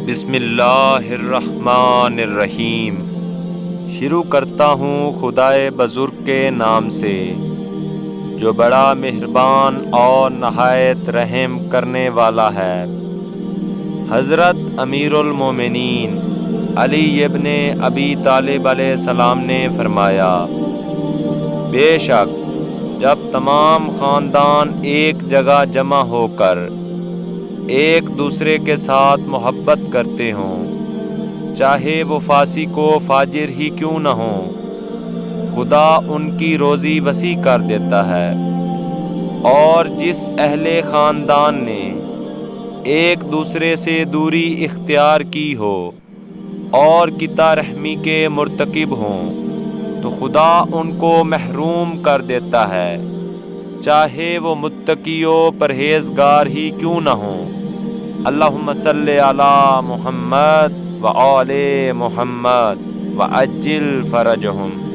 بسم اللہ الرحمن الرحیم۔ شروع کرتا ہوں خدائے بزرگ کے نام سے جو بڑا مہربان اور نہایت رحم کرنے والا ہے۔ حضرت امیر المومنین علی ابن ابی طالب علیہ السلام نے فرمایا، بے شک جب تمام خاندان ایک جگہ جمع ہو کر ایک دوسرے کے ساتھ محبت کرتے ہوں، چاہے وہ فاسق و فاجر ہی کیوں نہ ہوں، خدا ان کی روزی وسیع کر دیتا ہے۔ اور جس اہل خاندان نے ایک دوسرے سے دوری اختیار کی ہو اور قطع رحمی کے مرتکب ہوں تو خدا ان کو محروم کر دیتا ہے، چاہے وہ متقی و پرہیزگار ہی کیوں نہ ہوں۔ اللہم صلی علی محمد و آل محمد وعجل فرجہم۔